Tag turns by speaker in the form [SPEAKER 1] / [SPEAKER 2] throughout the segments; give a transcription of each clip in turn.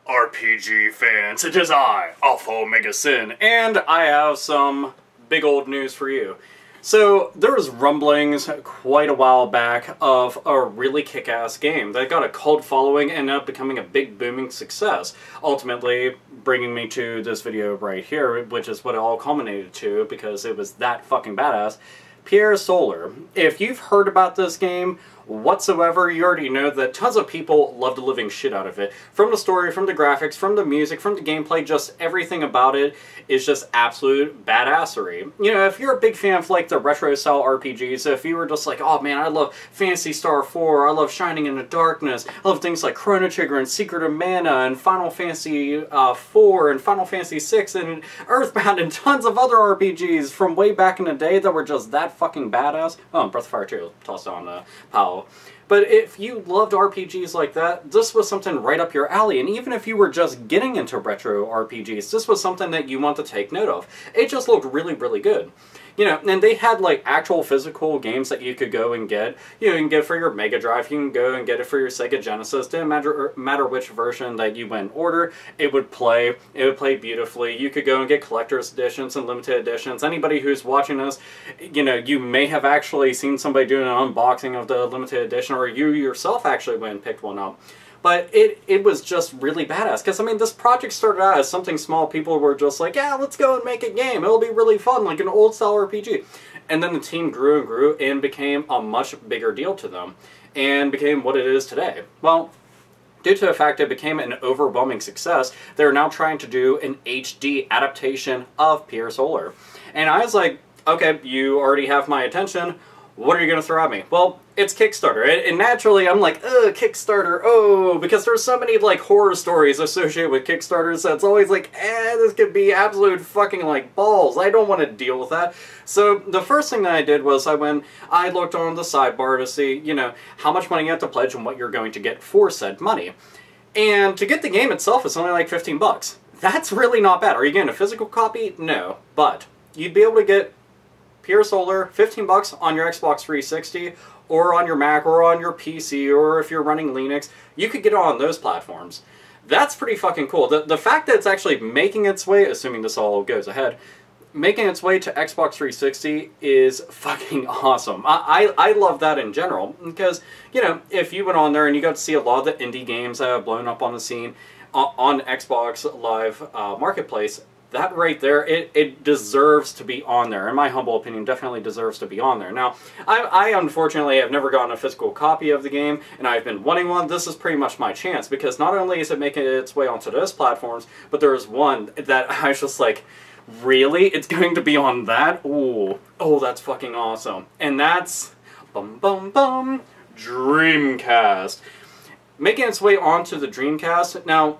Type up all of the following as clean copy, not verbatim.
[SPEAKER 1] RPG fans, it is I, Alpha Omega Sin, and I have some big old news for you. So, there was rumblings quite a while back of a really kick-ass game that got a cult following and ended up becoming a big booming success, ultimately bringing me to this video right here, which is what it all culminated to because it was that fucking badass. Pier Solar. If you've heard about this game whatsoever, you already know that tons of people love the living shit out of it. From the story, from the graphics, from the music, from the gameplay, just everything about it is just absolute badassery. You know, if you're a big fan of like the retro style RPGs, if you were just like, oh man, I love Phantasy Star 4, I love Shining in the Darkness, I love things like Chrono Trigger and Secret of Mana and Final Fantasy 4 and Final Fantasy 6 and Earthbound and tons of other RPGs from way back in the day that were just that fucking badass. Oh, Breath of Fire 2, tossed on Powell. But if you loved RPGs like that, this was something right up your alley. And even if you were just getting into retro RPGs, this was something that you want to take note of. It just looked really, really good. You know, and they had like actual physical games that you could go and get. You know, you can get it for your Mega Drive, you can go and get it for your Sega Genesis. Didn't matter which version that you went and order, it would play beautifully. You could go and get collector's editions and limited editions. Anybody who's watching this, you know, you may have actually seen somebody doing an unboxing of the limited edition, or you yourself actually went and picked one up. But it was just really badass, because, I mean, this project started out as something small. People were just like, yeah, let's go and make a game. It'll be really fun, like an old-style RPG. And then the team grew and grew and became a much bigger deal to them, and became what it is today. Well, due to the fact it became an overwhelming success, they're now trying to do an HD adaptation of Pier Solar. And I was like, okay, you already have my attention. What are you going to throw at me? Well, it's Kickstarter. And naturally, I'm like, ugh, Kickstarter, oh, because there's so many, like, horror stories associated with Kickstarters that it's always like, this could be absolute fucking, like, balls. I don't want to deal with that. So, the first thing that I did was I looked on the sidebar to see, you know, how much money you have to pledge and what you're going to get for said money. And to get the game itself, it's only like 15 bucks. That's really not bad. Are you getting a physical copy? No. But you'd be able to get Pier Solar, 15 bucks on your Xbox 360, or on your Mac, or on your PC, or if you're running Linux, you could get it on those platforms. That's pretty fucking cool. The fact that it's actually making its way, assuming this all goes ahead, making its way to Xbox 360 is fucking awesome. I love that in general, because, you know, if you went on there and you got to see a lot of the indie games that have blown up on the scene on Xbox Live Marketplace, that right there, it deserves to be on there. In my humble opinion, definitely deserves to be on there. Now, I unfortunately have never gotten a physical copy of the game, and I've been wanting one. This is pretty much my chance, because not only is it making its way onto those platforms, but there's one that I was just like, really? It's going to be on that? Ooh. Oh, that's fucking awesome. And that's, Dreamcast. Making its way onto the Dreamcast. Now,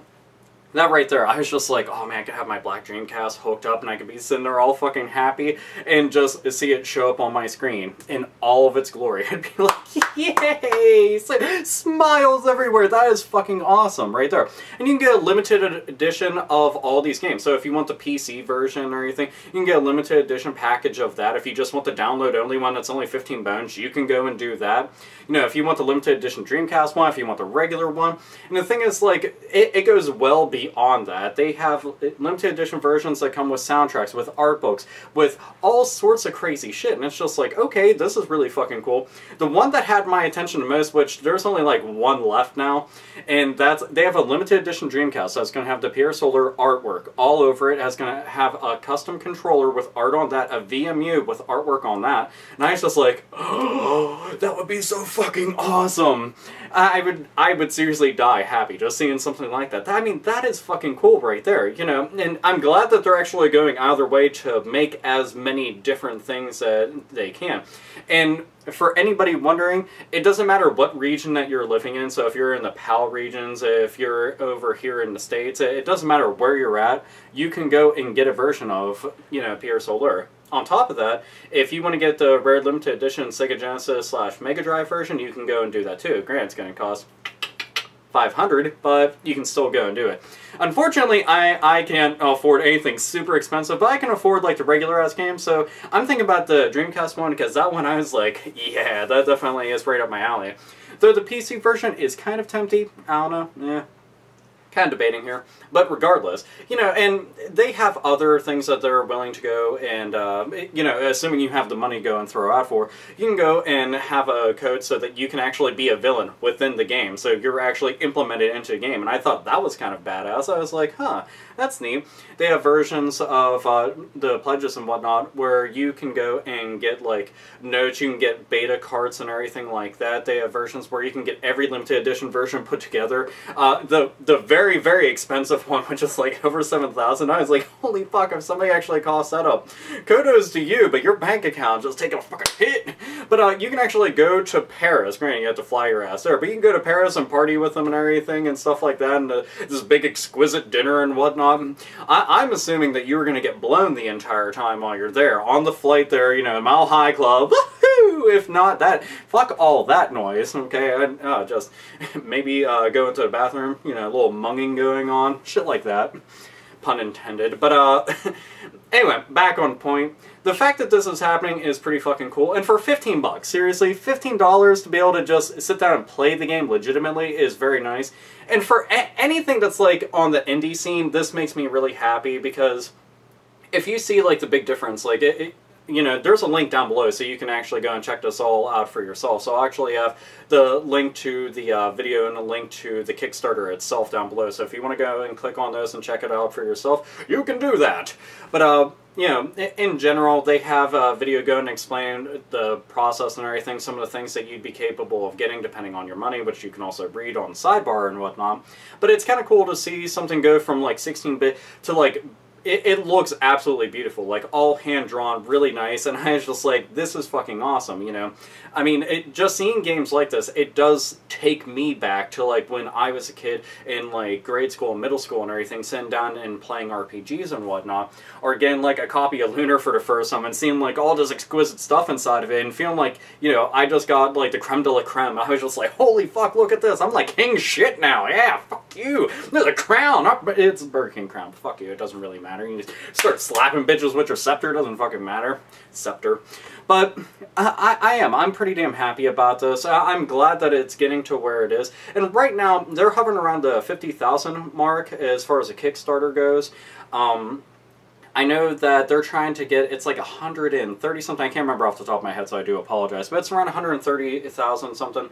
[SPEAKER 1] that right there, I was just like, oh man, I could have my black Dreamcast hooked up and I could be sitting there all fucking happy and just see it show up on my screen in all of its glory. I'd be like, yay! Smiles everywhere. That is fucking awesome right there. And you can get a limited edition of all these games. So if you want the PC version or anything, you can get a limited edition package of that. If you just want the download only one that's only 15 bones, you can go and do that. You know, if you want the limited edition Dreamcast one, if you want the regular one. And the thing is, like, it goes well beyond that. They have limited edition versions that come with soundtracks, with art books, with all sorts of crazy shit. And it's just like, okay, this is really fucking cool. The one that had my attention the most, which there's only like one left now, and they have a limited edition Dreamcast that's going to have the Pier Solar artwork all over it. It's going to have a custom controller with art on that, a VMU with artwork on that. And I was just like, oh, that would be so fucking awesome. I would seriously die happy just seeing something like that. I mean, that is fucking cool right there, you know. And I'm glad that they're actually going out of their way to make as many different things that they can. And for anybody wondering, it doesn't matter what region that you're living in. So if you're in the PAL regions, if you're over here in the States, it doesn't matter where you're at. You can go and get a version of, you know, Pier Solar. On top of that, if you want to get the rare limited edition Sega Genesis / Mega Drive version, you can go and do that too. Granted, it's going to cost $500, but you can still go and do it. Unfortunately, I can't afford anything super expensive, but I can afford like the regular-ass games, so I'm thinking about the Dreamcast one, because that one I was like, yeah, that definitely is right up my alley. Though the PC version is kind of tempting, I don't know, kind of debating here, but regardless, you know, and they have other things that they're willing to go and, you know, assuming you have the money to go and throw out for, you can go and have a code so that you can actually be a villain within the game, so you're actually implemented into the game, and I thought that was kind of badass. I was like, huh, that's neat. They have versions of the pledges and whatnot where you can go and get, like, notes, you can get beta cards and everything like that. They have versions where you can get every limited edition version put together. The very, very expensive one, which is like over 7,000, I was like, holy fuck, if somebody actually costs that up, kudos to you, but your bank account just taking a fucking hit. But you can actually go to Paris. Granted, you have to fly your ass there, but you can go to Paris and party with them and everything and stuff like that, and this big exquisite dinner and whatnot. I'm assuming that you're going to get blown the entire time while you're there. On the flight there, you know, Mile High Club, woohoo! If not that, fuck all that noise, okay? Just maybe go into the bathroom, you know, a little munging going on, shit like that. Pun intended. But, anyway, back on point. The fact that this is happening is pretty fucking cool, and for 15 bucks, seriously, $15 to be able to just sit down and play the game legitimately is very nice. And for anything that's, like, on the indie scene, this makes me really happy, because if you see, like, the big difference, like, you know, there's a link down below so you can actually go and check this all out for yourself. So I'll actually have the link to the video and a link to the Kickstarter itself down below. So if you want to go and click on those and check it out for yourself, you can do that. But, you know, in general, they have a video go and explain the process and everything, some of the things that you'd be capable of getting depending on your money, which you can also read on the sidebar and whatnot. But it's kind of cool to see something go from, like, 16-bit to, like, it looks absolutely beautiful, like all hand-drawn, really nice, and I was just like, this is fucking awesome, you know? I mean, just seeing games like this, it does take me back to, like, when I was a kid in, like, grade school and middle school and everything, sitting down and playing RPGs and whatnot, or getting, like, a copy of Lunar for the first time and seeing, like, all this exquisite stuff inside of it, and feeling like, you know, I just got, like, the creme de la creme. I was just like, holy fuck, look at this, I'm, like, king shit now, yeah, fuck you, there's a crown, it's a Burger King crown, fuck you, it doesn't really matter. You just start slapping bitches with your scepter, doesn't fucking matter. Scepter. But I'm pretty damn happy about this. I'm glad that it's getting to where it is. And right now, they're hovering around the 50,000 mark as far as a Kickstarter goes. I know that they're trying to get, it's like 130 something, I can't remember off the top of my head, so I do apologize, but it's around 130,000 something,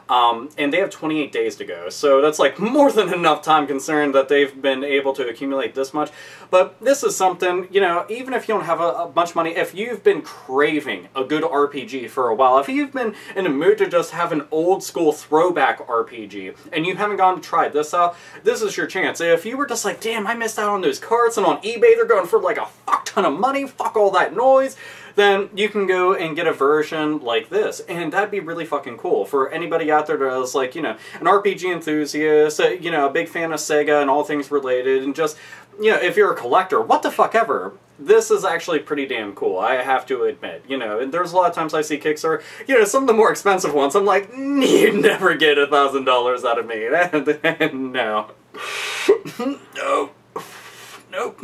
[SPEAKER 1] and they have 28 days to go, so that's like more than enough time considering that they've been able to accumulate this much. But this is something, you know, even if you don't have a bunch of money, if you've been craving a good RPG for a while, if you've been in a mood to just have an old school throwback RPG, and you haven't gone to try this out, this is your chance. If you were just like, damn, I missed out on those cards, and on eBay they're going for like a fuck ton of money, fuck all that noise, then you can go and get a version like this, and that'd be really fucking cool for anybody out there that is, like, you know, an RPG enthusiast, you know, a big fan of Sega and all things related, and just, you know, if you're a collector, what the fuck ever, this is actually pretty damn cool, I have to admit, you know. And there's a lot of times I see Kickstarter, you know, some of the more expensive ones, I'm like, you'd never get $1,000 out of me, no. No. Nope.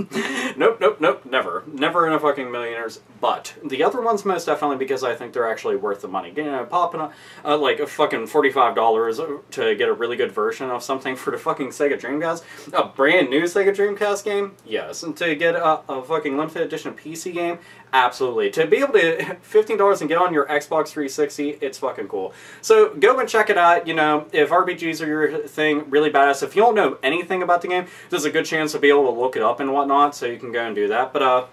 [SPEAKER 1] Nope, never. Never in a fucking millionaires. But the other ones most definitely, because I think they're actually worth the money. You know, popping like a fucking $45 to get a really good version of something for the fucking Sega Dreamcast, a brand new Sega Dreamcast game, yes. And to get a fucking limited edition PC game, absolutely. To be able to $15 and get on your Xbox 360, it's fucking cool. So go and check it out. You know, if RPGs are your thing, really badass. If you don't know anything about the game, there's a good chance to be able to look it up and whatnot, so you can go and do that. But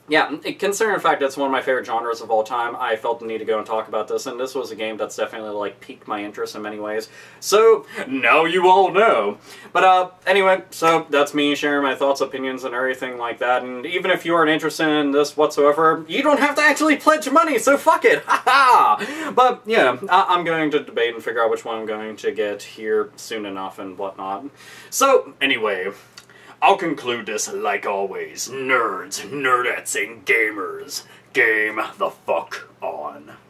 [SPEAKER 1] yeah, considering the fact that it's one of my favorite genres of all time, I felt the need to go and talk about this, and this was a game that's definitely, like, piqued my interest in many ways. So, now you all know. But, anyway, so that's me sharing my thoughts, opinions, and everything like that, and even if you aren't interested in this whatsoever, you don't have to actually pledge money, so fuck it! Ha-ha! But, yeah, I'm going to debate and figure out which one I'm going to get here soon enough and whatnot. So, anyway, I'll conclude this like always. Nerds, nerdettes, and gamers, game the fuck on.